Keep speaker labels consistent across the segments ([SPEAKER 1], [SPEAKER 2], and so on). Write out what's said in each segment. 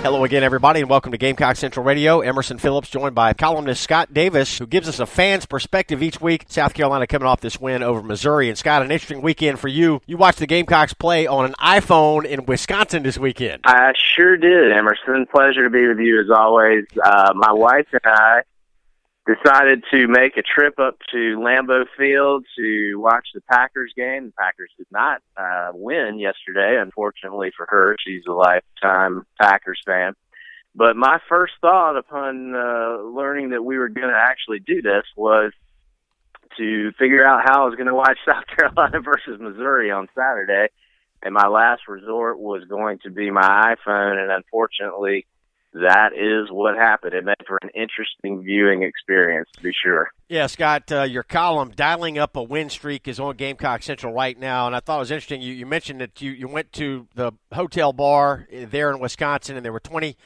[SPEAKER 1] Hello again, everybody, and welcome to Gamecock Central Radio. Emerson Phillips joined by columnist Scott Davis, who gives us a fan's perspective each week. South Carolina coming off this win over Missouri. And, Scott, an interesting weekend for you. You watched the Gamecocks play on an iPhone in Wisconsin this weekend.
[SPEAKER 2] I sure did, Emerson. Pleasure to be with you as always. My wife and I decided to make a trip up to Lambeau Field to watch the Packers game. The Packers did not win yesterday, unfortunately for her. She's a lifetime Packers fan. But my first thought upon learning that we were going to actually do this was to figure out how I was going to watch South Carolina versus Missouri on Saturday. And my last resort was going to be my iPhone, and unfortunately, that is what happened. It made for an interesting viewing experience, to be sure.
[SPEAKER 1] Yeah, Scott, your column, Dialing Up a Win Streak, is on Gamecock Central right now, and I thought it was interesting. You mentioned that you went to the hotel bar there in Wisconsin, and there were 20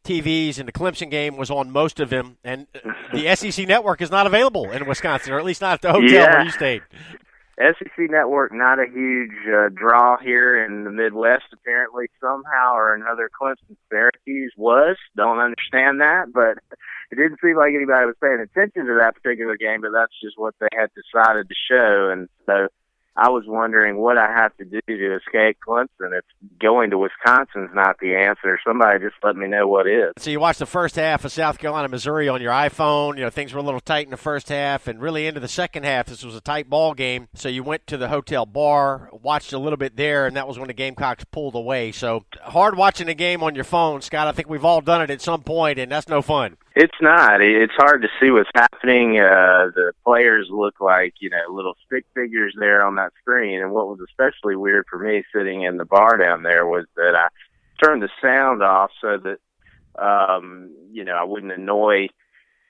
[SPEAKER 1] TVs, and the Clemson game was on most of them, and the SEC network is not available in Wisconsin, or at least not at the hotel where you stayed.
[SPEAKER 2] SEC network, not a huge draw here in the Midwest, apparently. Somehow or another, Clemson Syracuse was. Don't understand that, but it didn't seem like anybody was paying attention to that particular game, but that's just what they had decided to show. And so I was wondering what I have to do to escape Clemson if going to Wisconsin's not the answer. Somebody just let me know what is.
[SPEAKER 1] So you watched the first half of South Carolina, Missouri on your iPhone. You know, things were a little tight in the first half, and really into the second half, this was a tight ball game. So you went to the hotel bar, watched a little bit there, and that was when the Gamecocks pulled away. So hard watching a game on your phone, Scott. I think we've all done it at some point, and that's no fun.
[SPEAKER 2] It's not. It's hard to see what's happening. The players look like, little stick figures there on that screen. And what was especially weird for me sitting in the bar down there was that I turned the sound off so that, I wouldn't annoy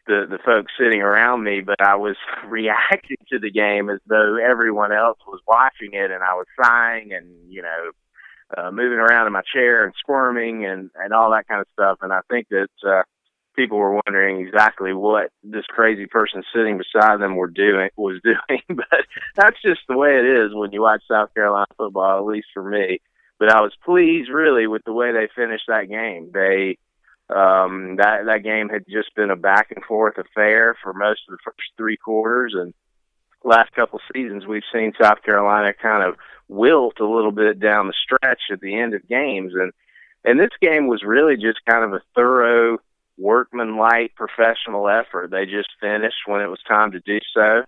[SPEAKER 2] the folks sitting around me, but I was reacting to the game as though everyone else was watching it, and I was sighing and, moving around in my chair and squirming and all that kind of stuff. And I think that people were wondering exactly what this crazy person sitting beside them was doing. But that's just the way it is when you watch South Carolina football, at least for me. But I was pleased, really, with the way they finished that game. They that game had just been a back-and-forth affair for most of the first three quarters, and last couple seasons we've seen South Carolina kind of wilt a little bit down the stretch at the end of games. And this game was really just kind of a thorough, workmanlike, professional effort. They just finished when it was time to do so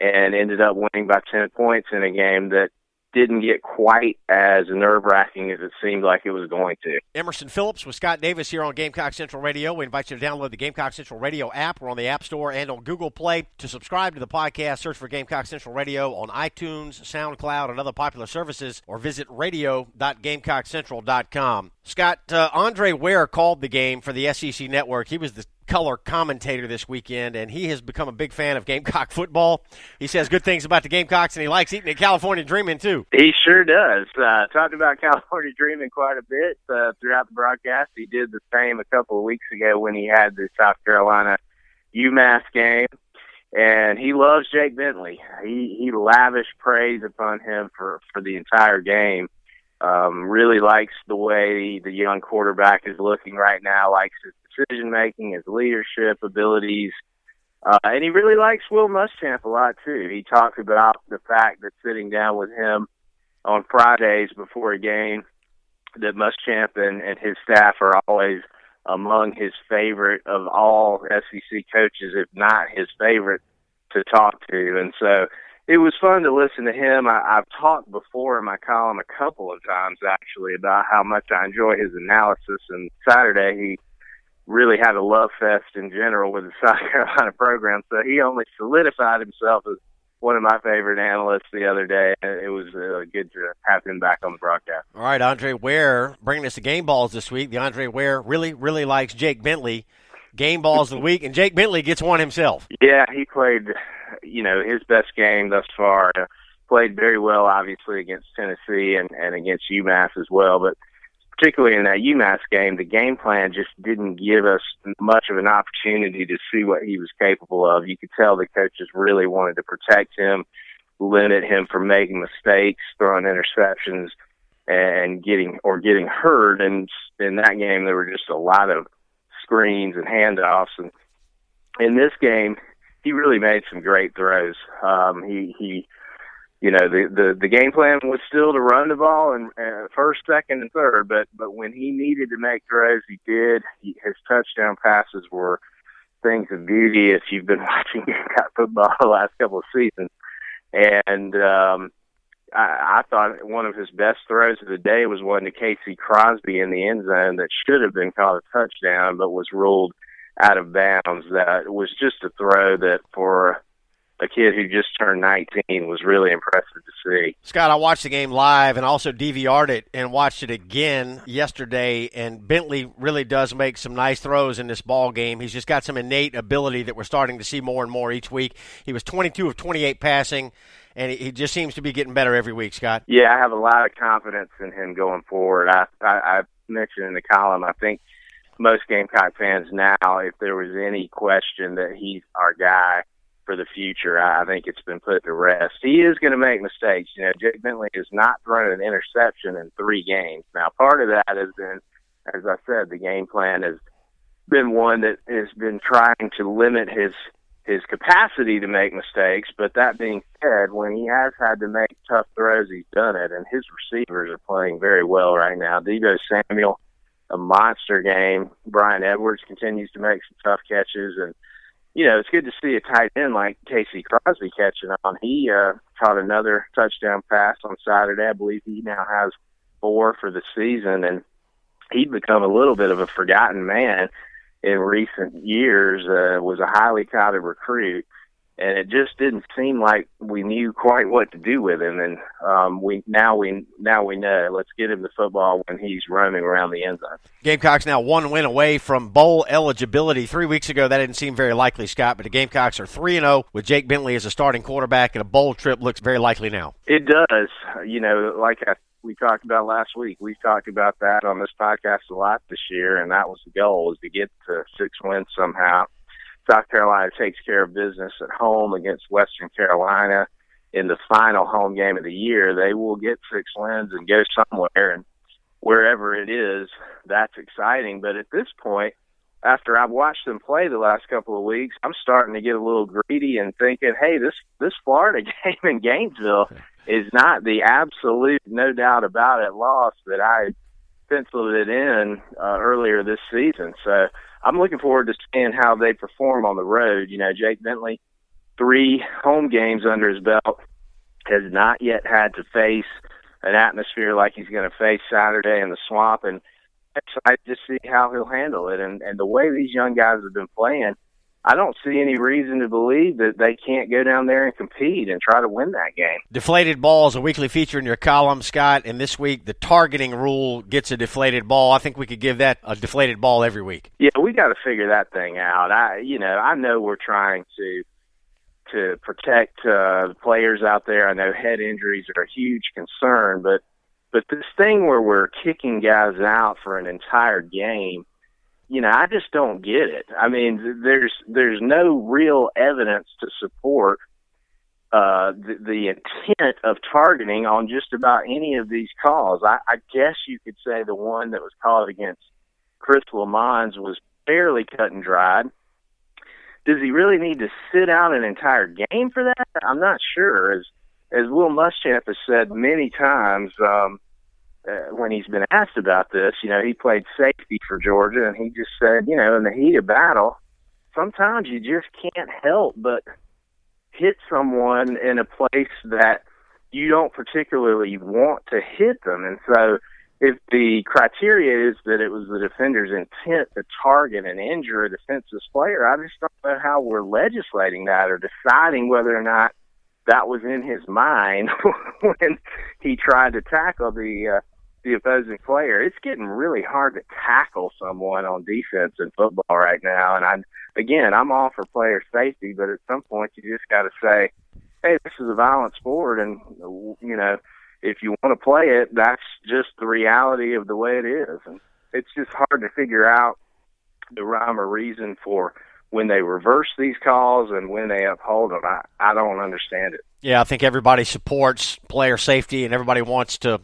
[SPEAKER 2] and ended up winning by 10 points in a game that didn't get quite as nerve-wracking as it seemed like it was going to.
[SPEAKER 1] Emerson Phillips with Scott Davis here on Gamecock Central Radio. We invite you to download the Gamecock Central Radio app. We're on the App Store and on Google Play. To subscribe to the podcast, search for Gamecock Central Radio on iTunes, SoundCloud, and other popular services, or visit radio.GamecockCentral.com. Scott, Andre Ware called the game for the SEC Network. He was the color commentator this weekend, and he has become a big fan of Gamecock football. He says good things about the Gamecocks, and he likes eating at California Dreamin' too.
[SPEAKER 2] He sure does. Talked about California Dreamin' quite a bit throughout the broadcast. He did the same a couple of weeks ago when he had the South Carolina UMass game, and he loves Jake Bentley. He lavished praise upon him for the entire game. Really likes the way the young quarterback is looking right now, likes his decision-making, his leadership abilities, and he really likes Will Muschamp a lot, too. He talked about the fact that sitting down with him on Fridays before a game, that Muschamp and his staff are always among his favorite of all SEC coaches, if not his favorite, to talk to. And so it was fun to listen to him. I've talked before in my column a couple of times, actually, about how much I enjoy his analysis, and Saturday he really had a love fest in general with the South Carolina program, so he only solidified himself as one of my favorite analysts the other day, and it was good to have him back on the broadcast.
[SPEAKER 1] All right, Andre Ware bringing us the game balls this week. The Andre Ware really, really likes Jake Bentley. Game balls of the week, and Jake Bentley gets one himself.
[SPEAKER 2] Yeah, he played, his best game thus far. Played very well, obviously, against Tennessee and against UMass as well, but particularly in that UMass game, the game plan just didn't give us much of an opportunity to see what he was capable of. You could tell the coaches really wanted to protect him, limit him from making mistakes, throwing interceptions, and getting hurt. And in that game, there were just a lot of screens and handoffs. And in this game, he really made some great throws. The game plan was still to run the ball and first, second, and third. But when he needed to make throws, he did. His touchdown passes were things of beauty if you've been watching Gamecock football the last couple of seasons. And I thought one of his best throws of the day was one to Casey Crosby in the end zone that should have been called a touchdown but was ruled out of bounds. That was just a throw that for a kid who just turned 19 was really impressive to see.
[SPEAKER 1] Scott, I watched the game live and also DVR'd it and watched it again yesterday, and Bentley really does make some nice throws in this ball game. He's just got some innate ability that we're starting to see more and more each week. He was 22 of 28 passing, and he just seems to be getting better every week, Scott.
[SPEAKER 2] Yeah, I have a lot of confidence in him going forward. I mentioned in the column, I think most Gamecock fans now, if there was any question that he's our guy for the future, I think it's been put to rest. He is going to make mistakes. Jake Bentley has not thrown an interception in 3 games. Now, part of that has been, as I said, the game plan has been one that has been trying to limit his capacity to make mistakes. But that being said, when he has had to make tough throws, he's done it, and his receivers are playing very well right now. Deebo Samuel, a monster game. Brian Edwards continues to make some tough catches, and it's good to see a tight end like Casey Crosby catching on. He caught another touchdown pass on Saturday. I believe he now has 4 for the season, and he'd become a little bit of a forgotten man in recent years. Was a highly touted recruit, and it just didn't seem like we knew quite what to do with him. And we know. Let's get him the football when he's roaming around the end zone.
[SPEAKER 1] Gamecocks now 1 win away from bowl eligibility. 3 weeks ago, that didn't seem very likely, Scott, but the Gamecocks are 3-0 with Jake Bentley as a starting quarterback, and a bowl trip looks very likely now.
[SPEAKER 2] It does. We talked about last week. We've talked about that on this podcast a lot this year, and that was the goal, was to get to 6 wins somehow. South Carolina takes care of business at home against Western Carolina in the final home game of the year. They will get 6 wins and go somewhere, and wherever it is, that's exciting. But at this point, after I've watched them play the last couple of weeks, I'm starting to get a little greedy and thinking, hey, this Florida game in Gainesville is not the absolute, no doubt about it, loss that I penciled it in earlier this season. So I'm looking forward to seeing how they perform on the road. Jake Bentley, 3 home games under his belt, has not yet had to face an atmosphere like he's going to face Saturday in the Swamp, and I'm excited to see how he'll handle it. And the way these young guys have been playing, I don't see any reason to believe that they can't go down there and compete and try to win that game.
[SPEAKER 1] Deflated ball is a weekly feature in your column, Scott, and this week the targeting rule gets a deflated ball. I think we could give that a deflated ball every week.
[SPEAKER 2] Yeah, we got to figure that thing out. I know we're trying to protect players out there. I know head injuries are a huge concern, but this thing where we're kicking guys out for an entire game, I just don't get it. I mean, there's no real evidence to support the intent of targeting on just about any of these calls. I guess you could say the one that was called against Chris Lamons was fairly cut and dried. Does he really need to sit out an entire game for that? I'm not sure. As Will Muschamp has said many times when he's been asked about this, he played safety for Georgia, and he just said, in the heat of battle, sometimes you just can't help but hit someone in a place that you don't particularly want to hit them. And so if the criteria is that it was the defender's intent to target and injure a defensive player, I just don't know how we're legislating that or deciding whether or not that was in his mind when he tried to tackle the opposing player. It's getting really hard to tackle someone on defense in football right now. And I'm all for player safety, but at some point you just got to say, hey, this is a violent sport, and if you want to play it, that's just the reality of the way it is. And it's just hard to figure out the rhyme or reason for when they reverse these calls and when they uphold them. I don't understand it.
[SPEAKER 1] Yeah, I think everybody supports player safety, and everybody wants to,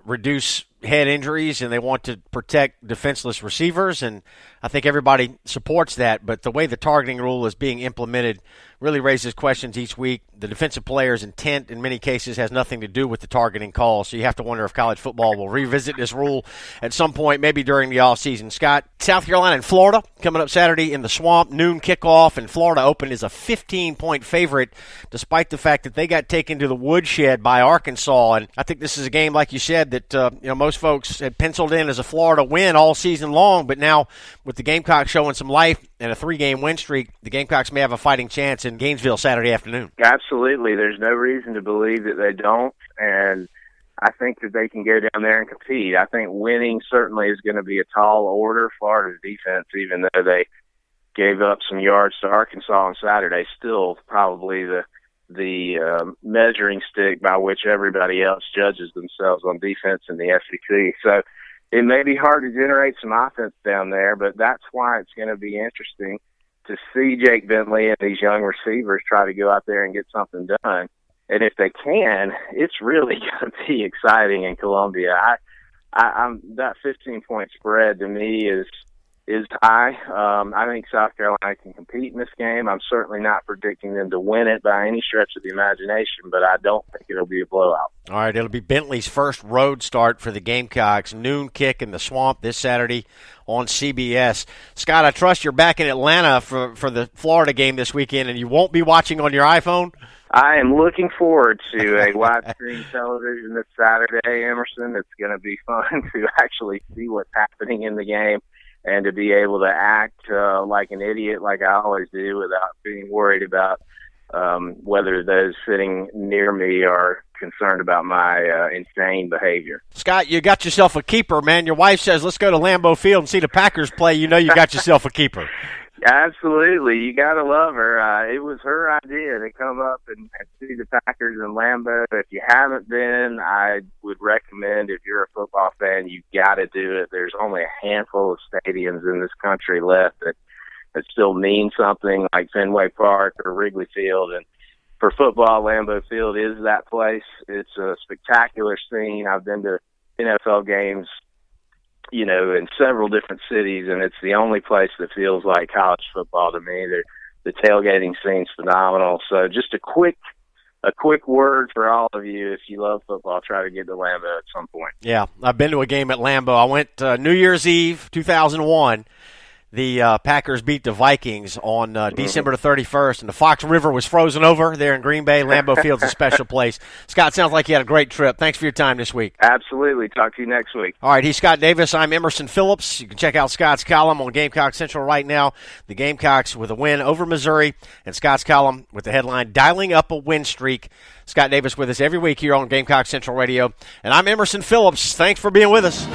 [SPEAKER 1] reduce head injuries, and they want to protect defenseless receivers, and I think everybody supports that. But the way the targeting rule is being implemented really raises questions each week. The defensive player's intent in many cases has nothing to do with the targeting call, so you have to wonder if college football will revisit this rule at some point, maybe during the offseason. Scott, South Carolina and Florida coming up Saturday in the Swamp, noon kickoff, and Florida opened as a 15-point favorite despite the fact that they got taken to the woodshed by Arkansas. And I think this is a game, like you said, that most folks had penciled in as a Florida win all season long, but now with the Gamecocks showing some life and a 3-game win streak, the Gamecocks may have a fighting chance in Gainesville Saturday afternoon.
[SPEAKER 2] Absolutely. There's no reason to believe that they don't, and I think that they can go down there and compete. I think winning certainly is going to be a tall order. Florida's defense, even though they gave up some yards to Arkansas on Saturday, still probably the measuring stick by which everybody else judges themselves on defense in the SEC. So it may be hard to generate some offense down there, but that's why it's going to be interesting to see Jake Bentley and these young receivers try to go out there and get something done. And if they can, it's really going to be exciting in Columbia. I'm that 15-point spread to me is high. I think South Carolina can compete in this game. I'm certainly not predicting them to win it by any stretch of the imagination, but I don't think it'll be a blowout.
[SPEAKER 1] All right, it'll be Bentley's first road start for the Gamecocks. Noon kick in the Swamp this Saturday on CBS. Scott, I trust you're back in Atlanta for the Florida game this weekend, and you won't be watching on your iPhone?
[SPEAKER 2] I am looking forward to a widescreen television this Saturday, Emerson. It's going to be fun to actually see what's happening in the game and to be able to act like an idiot like I always do without being worried about whether those sitting near me are concerned about my insane behavior.
[SPEAKER 1] Scott, you got yourself a keeper, man. Your wife says, let's go to Lambeau Field and see the Packers play. You know you got yourself a keeper.
[SPEAKER 2] Absolutely. You got to love her. It was her idea to come up and see the Packers in Lambeau. If you haven't been, I would recommend, if you're a football fan, you got to do it. There's only a handful of stadiums in this country left that still mean something, like Fenway Park or Wrigley Field. And for football, Lambeau Field is that place. It's a spectacular scene. I've been to NFL games in several different cities, and it's the only place that feels like college football to me. The tailgating scene's phenomenal. So just a quick word for all of you: if you love football, try to get to Lambeau at some point.
[SPEAKER 1] Yeah, I've been to a game at Lambeau. I went New Year's Eve, 2001. The Packers beat the Vikings on December the 31st, and the Fox River was frozen over there in Green Bay. Lambeau Field's a special place. Scott, sounds like you had a great trip. Thanks for your time this week.
[SPEAKER 2] Absolutely. Talk to you next week.
[SPEAKER 1] All right, he's Scott Davis. I'm Emerson Phillips. You can check out Scott's column on Gamecock Central right now. The Gamecocks with a win over Missouri, and Scott's column with the headline, Dialing Up a Win Streak. Scott Davis with us every week here on Gamecock Central Radio. And I'm Emerson Phillips. Thanks for being with us.